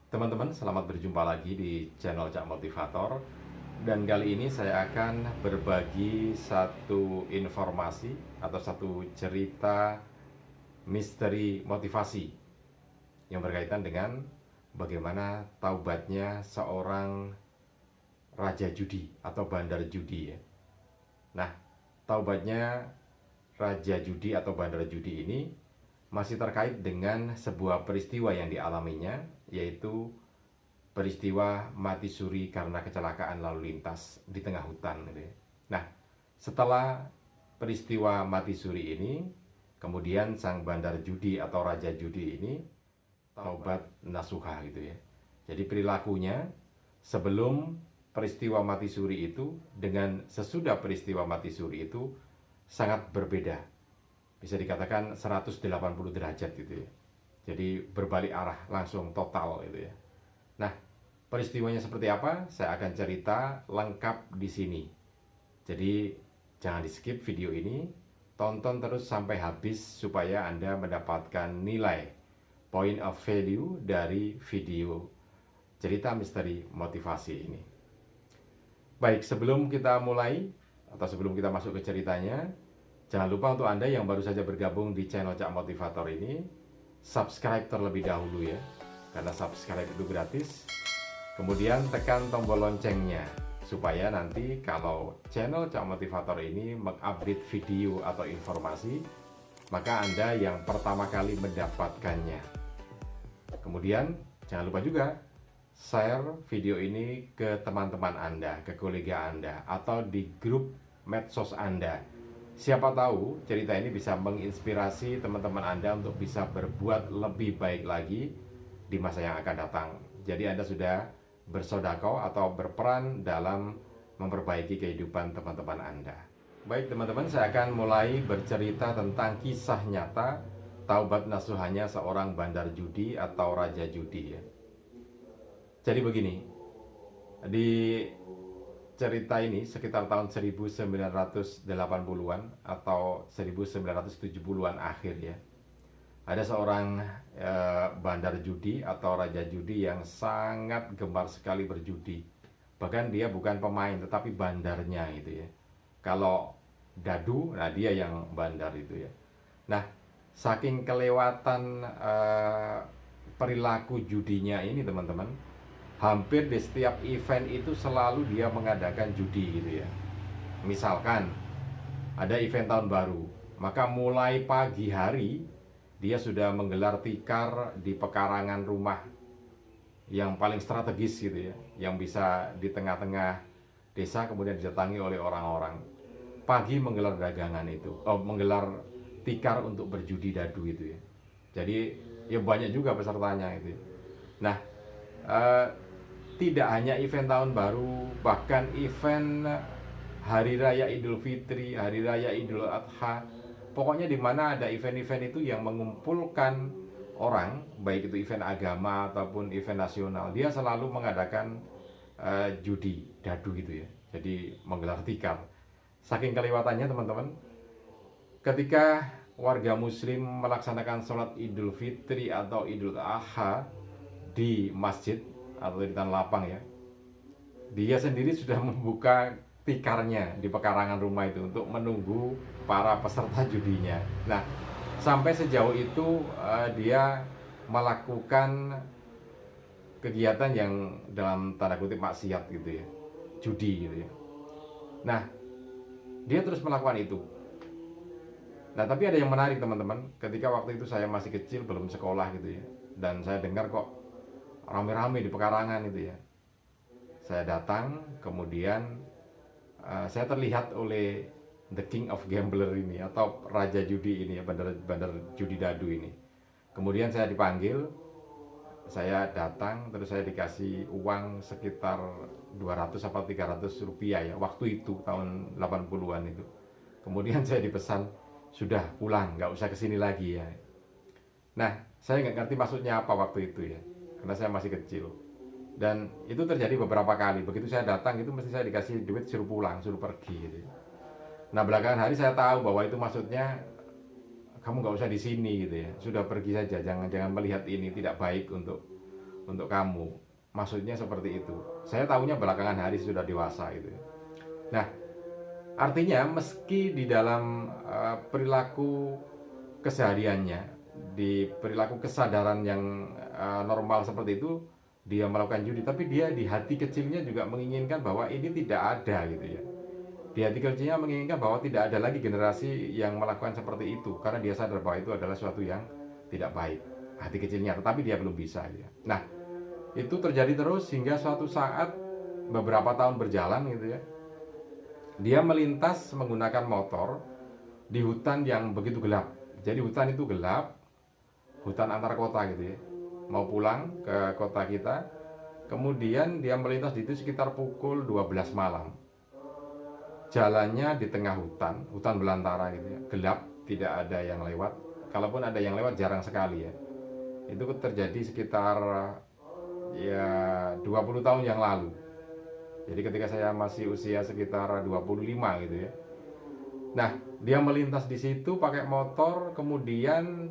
Teman-teman, selamat berjumpa lagi di channel Cak Motivator. Dan kali ini saya akan berbagi satu informasi atau satu cerita misteri motivasi yang berkaitan dengan bagaimana taubatnya seorang raja judi atau bandar judi ya. Nah, taubatnya raja judi atau bandar judi ini masih terkait dengan sebuah peristiwa yang dialaminya, yaitu peristiwa mati suri karena kecelakaan lalu lintas di tengah hutan gitu ya. Nah, setelah peristiwa mati suri ini, kemudian sang bandar judi atau raja judi ini taubat nasuha gitu ya. Jadi perilakunya sebelum peristiwa mati suri itu dengan sesudah peristiwa mati suri itu sangat berbeda. Bisa dikatakan 180 derajat gitu ya. Jadi berbalik arah langsung total gitu ya. Nah, peristiwanya seperti apa? Saya akan cerita lengkap di sini. Jadi jangan di-skip video ini, tonton terus sampai habis supaya Anda mendapatkan nilai point of value dari video cerita misteri motivasi ini. Baik, sebelum kita mulai atau sebelum kita masuk ke ceritanya, jangan lupa untuk Anda yang baru saja bergabung di channel Cak Motivator ini, subscribe terlebih dahulu ya, karena subscribe itu gratis. Kemudian tekan tombol loncengnya, supaya nanti kalau channel Cak Motivator ini mengupdate video atau informasi, maka Anda yang pertama kali mendapatkannya. Kemudian jangan lupa juga share video ini ke teman-teman Anda, ke kolega Anda, atau di grup medsos Anda. Siapa tahu cerita ini bisa menginspirasi teman-teman Anda untuk bisa berbuat lebih baik lagi di masa yang akan datang. Jadi Anda sudah bersodako atau berperan dalam memperbaiki kehidupan teman-teman Anda. Baik teman-teman, saya akan mulai bercerita tentang kisah nyata taubat nasuhanya seorang bandar judi atau raja judi ya. Jadi begini, di cerita ini sekitar tahun 1980-an atau 1970-an akhir ya. Ada seorang bandar judi atau raja judi yang sangat gemar sekali berjudi. Bahkan dia bukan pemain tetapi bandarnya gitu ya. Kalau dadu, nah dia yang bandar itu ya. Nah, saking kelewatan perilaku judinya ini teman-teman, hampir di setiap event itu selalu dia mengadakan judi gitu ya. Misalkan ada event tahun baru, maka mulai pagi hari dia sudah menggelar tikar di pekarangan rumah yang paling strategis gitu ya, yang bisa di tengah-tengah desa kemudian didatangi oleh orang-orang. Pagi menggelar dagangan itu, menggelar tikar untuk berjudi dadu itu ya. Jadi ya banyak juga pesertanya itu. Nah, tidak hanya event tahun baru, bahkan event Hari Raya Idul Fitri, Hari Raya Idul Adha, pokoknya di mana ada event-event itu yang mengumpulkan orang, baik itu event agama ataupun event nasional, dia selalu mengadakan judi dadu gitu ya. Jadi menggelar tikar. Saking kelewatannya teman-teman, ketika warga muslim melaksanakan sholat Idul Fitri atau Idul Adha di masjid atau di tanah lapang ya, dia sendiri sudah membuka tikarnya di pekarangan rumah itu untuk menunggu para peserta judinya. Nah, sampai sejauh itu dia melakukan kegiatan yang dalam tanda kutip maksiat gitu ya, judi gitu ya. Nah, dia terus melakukan itu. Nah, tapi ada yang menarik teman-teman, ketika waktu itu saya masih kecil, belum sekolah gitu ya, dan saya dengar kok rame-rame di pekarangan itu ya. Saya datang, kemudian saya terlihat oleh the king of gambler ini atau raja judi ini ya, bandar judi dadu ini. Kemudian saya dipanggil, saya datang, terus saya dikasih uang sekitar 200 atau 300 rupiah ya, waktu itu tahun 80-an itu. Kemudian saya dipesan, sudah pulang, nggak usah kesini lagi ya. Nah, saya nggak ngerti maksudnya apa waktu itu ya, karena saya masih kecil. Dan itu terjadi beberapa kali. Begitu saya datang itu mesti saya dikasih duit, suruh pulang, suruh pergi gitu. Nah, belakangan hari saya tahu bahwa itu maksudnya kamu nggak usah di sini gitu ya, sudah pergi saja, jangan melihat ini, tidak baik untuk untuk kamu. Maksudnya seperti itu. Saya tahunya belakangan hari sudah dewasa gitu. Nah, artinya meski di dalam perilaku kesehariannya, di perilaku kesadaran yang normal seperti itu, dia melakukan judi, tapi dia di hati kecilnya juga menginginkan bahwa ini tidak ada gitu ya. Di hati kecilnya menginginkan bahwa tidak ada lagi generasi yang melakukan seperti itu, karena dia sadar bahwa itu adalah sesuatu yang tidak baik, hati kecilnya, tetapi dia belum bisa ya. Nah, itu terjadi terus hingga suatu saat beberapa tahun berjalan gitu ya. Dia melintas menggunakan motor di hutan yang begitu gelap. Jadi hutan itu gelap, hutan antar kota gitu ya. Mau pulang ke kota kita, kemudian dia melintas di itu sekitar pukul 12 malam. Jalannya di tengah hutan, hutan belantara gitu ya, gelap, tidak ada yang lewat. Kalaupun ada yang lewat jarang sekali ya. Itu terjadi sekitar ya 20 tahun yang lalu. Jadi ketika saya masih usia sekitar 25 gitu ya. Nah, dia melintas di situ pakai motor, kemudian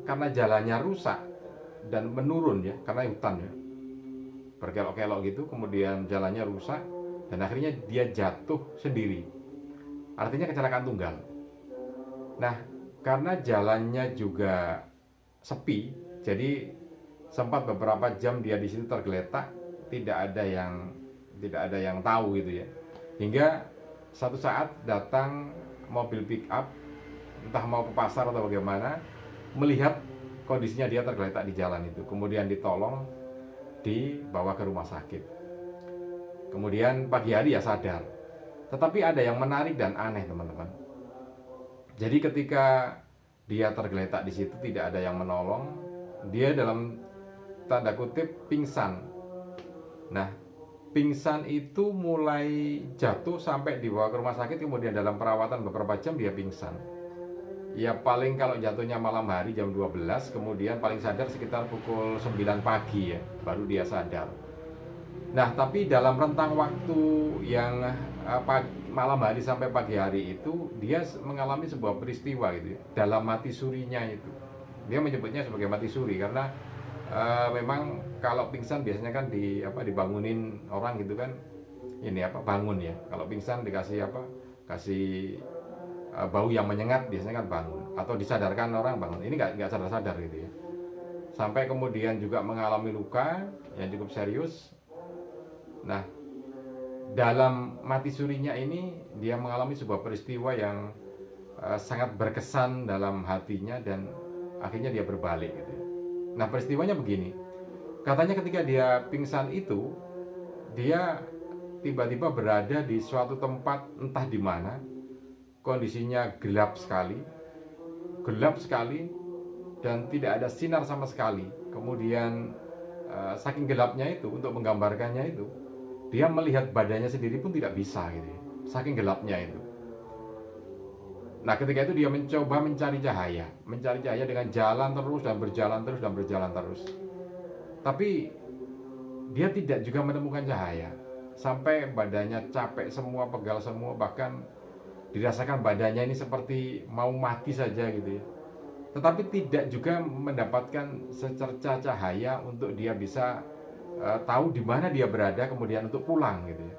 karena jalannya rusak dan menurun ya, karena hutan ya, berkelok-kelok gitu, kemudian jalannya rusak dan akhirnya dia jatuh sendiri. Artinya kecelakaan tunggal. Nah, karena jalannya juga sepi, jadi sempat beberapa jam dia di situ tergeletak, tidak ada yang tahu gitu ya. Hingga satu saat datang mobil pick up, entah mau ke pasar atau bagaimana, melihat kondisinya dia tergeletak di jalan itu, kemudian ditolong, dibawa ke rumah sakit. Kemudian pagi hari ya sadar. Tetapi ada yang menarik dan aneh teman-teman. Jadi ketika dia tergeletak di situ tidak ada yang menolong, dia dalam tanda kutip pingsan. Nah, pingsan itu mulai jatuh sampai dibawa ke rumah sakit, kemudian dalam perawatan beberapa jam dia pingsan. Ya paling kalau jatuhnya malam hari jam 12, kemudian paling sadar sekitar pukul 9 pagi ya, baru dia sadar. Nah, tapi dalam rentang waktu yang malam hari sampai pagi hari itu, dia mengalami sebuah peristiwa gitu ya, dalam mati surinya itu. Dia menyebutnya sebagai mati suri karena memang kalau pingsan biasanya kan dibangunin orang gitu kan, bangun ya. Kalau pingsan dikasih kasih bau yang menyengat, biasanya kan bangun, atau disadarkan orang bangun. Ini nggak sadar-sadar gitu ya, sampai kemudian juga mengalami luka yang cukup serius. Nah, dalam mati surinya ini dia mengalami sebuah peristiwa yang sangat berkesan dalam hatinya dan akhirnya dia berbalik gitu ya. Nah, peristiwanya begini. Katanya ketika dia pingsan itu, dia tiba-tiba berada di suatu tempat entah di mana. Kondisinya gelap sekali dan tidak ada sinar sama sekali. Kemudian saking gelapnya itu, untuk menggambarkannya itu, dia melihat badannya sendiri pun tidak bisa gitu ya, saking gelapnya itu. Nah, ketika itu dia mencoba mencari cahaya dengan jalan terus dan berjalan terus. Tapi dia tidak juga menemukan cahaya, sampai badannya capek semua, pegal semua, bahkan dirasakan badannya ini seperti mau mati saja gitu ya. Tetapi tidak juga mendapatkan secerca cahaya untuk dia bisa tahu di mana dia berada, kemudian untuk pulang gitu ya.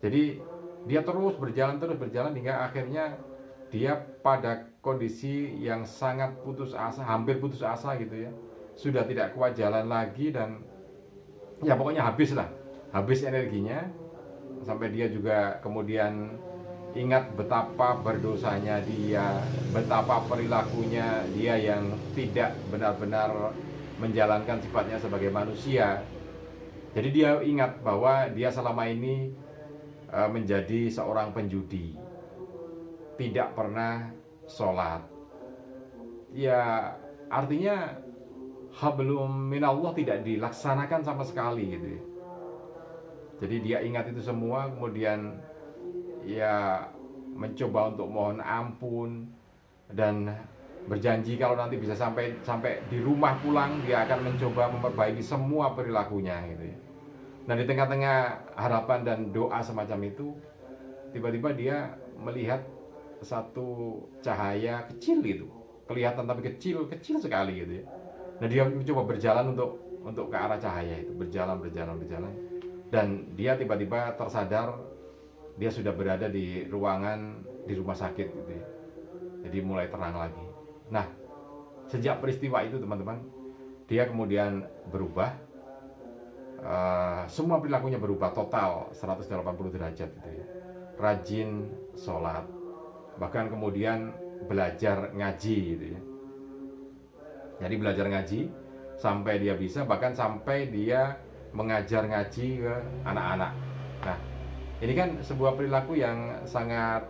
Jadi dia terus berjalan hingga akhirnya dia pada kondisi yang sangat putus asa, hampir putus asa gitu ya. Sudah tidak kuat jalan lagi dan ya pokoknya habis energinya, sampai dia juga kemudian ingat betapa berdosanya dia, betapa perilakunya dia yang tidak benar-benar menjalankan sifatnya sebagai manusia. Jadi dia ingat bahwa dia selama ini menjadi seorang penjudi, tidak pernah sholat. Ya artinya hablum minallah tidak dilaksanakan sama sekali gitu ya. Jadi dia ingat itu semua, kemudian ya mencoba untuk mohon ampun dan berjanji kalau nanti bisa sampai di rumah pulang dia akan mencoba memperbaiki semua perilakunya gitu ya. Nah, di tengah-tengah harapan dan doa semacam itu, tiba-tiba dia melihat satu cahaya kecil itu, kelihatan tapi kecil sekali gitu ya. Nah, dia mencoba berjalan untuk untuk ke arah cahaya itu, berjalan, dan dia tiba-tiba tersadar dia sudah berada di ruangan di rumah sakit gitu ya. Jadi mulai terang lagi. Nah, sejak peristiwa itu teman-teman, dia kemudian berubah, semua perilakunya berubah total 180 derajat gitu ya. Rajin sholat, bahkan kemudian belajar ngaji gitu ya. Jadi belajar ngaji sampai dia bisa, bahkan sampai dia mengajar ngaji ke anak-anak. Nah, ini kan sebuah perilaku yang sangat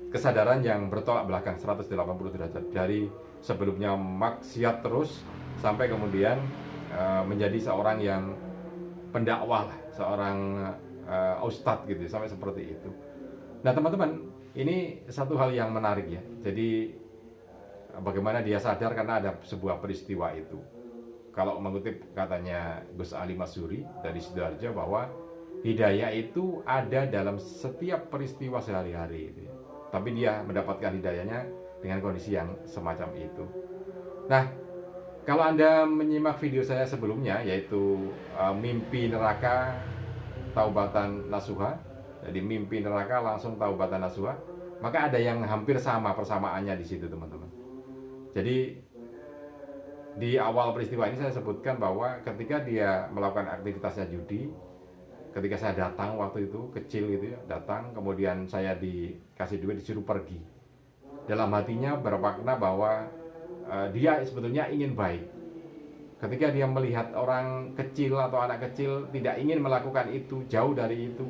kesadaran yang bertolak belakang 180 derajat, dari sebelumnya maksiat terus sampai kemudian menjadi seorang yang pendakwah, seorang ustadz gitu, sampai seperti itu. Nah teman-teman, ini satu hal yang menarik ya. Jadi bagaimana dia sadar karena ada sebuah peristiwa itu. Kalau mengutip katanya Gus Ali Masuri dari Sidoarjo, bahwa hidayah itu ada dalam setiap peristiwa sehari-hari gitu ya. Tapi dia mendapatkan hidayahnya dengan kondisi yang semacam itu. Nah, kalau Anda menyimak video saya sebelumnya, yaitu mimpi neraka taubatan nasuha, jadi mimpi neraka langsung taubatan nasuha, maka ada yang hampir sama persamaannya di situ teman-teman. Jadi di awal peristiwa ini saya sebutkan bahwa ketika dia melakukan aktivitasnya judi, ketika saya datang waktu itu kecil gitu ya, datang kemudian saya dikasih duit, disuruh pergi. Dalam hatinya bermakna bahwa dia sebetulnya ingin baik. Ketika dia melihat orang kecil atau anak kecil tidak ingin melakukan itu, jauh dari itu,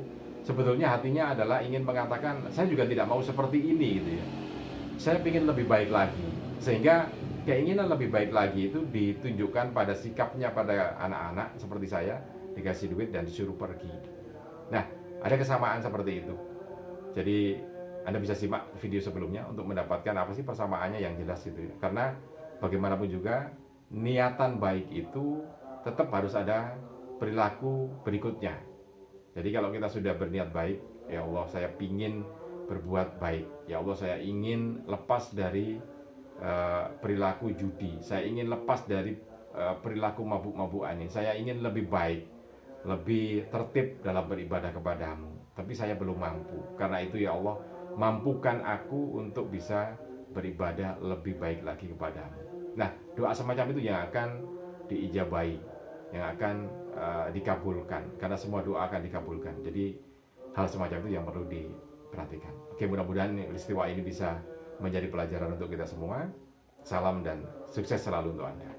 sebetulnya hatinya adalah ingin mengatakan, saya juga tidak mau seperti ini gitu ya. Saya ingin lebih baik lagi. Sehingga keinginan lebih baik lagi itu ditunjukkan pada sikapnya pada anak-anak seperti saya, dikasih duit dan disuruh pergi. Nah, ada kesamaan seperti itu. Jadi Anda bisa simak video sebelumnya untuk mendapatkan apa sih persamaannya yang jelas itu ya. Karena bagaimanapun juga niatan baik itu tetap harus ada perilaku berikutnya. Jadi kalau kita sudah berniat baik, ya Allah saya ingin berbuat baik, ya Allah saya ingin lepas dari perilaku judi, saya ingin lepas dari perilaku mabuk-mabukan ini, saya ingin lebih baik, lebih tertib dalam beribadah kepadamu, tapi saya belum mampu. Karena itu ya Allah, mampukan aku untuk bisa beribadah lebih baik lagi kepadamu. Nah, doa semacam itu yang akan diijabahi, yang akan dikabulkan, karena semua doa akan dikabulkan. Jadi hal semacam itu yang perlu diperhatikan. Oke, mudah-mudahan peristiwa ini bisa menjadi pelajaran untuk kita semua. Salam dan sukses selalu untuk Anda.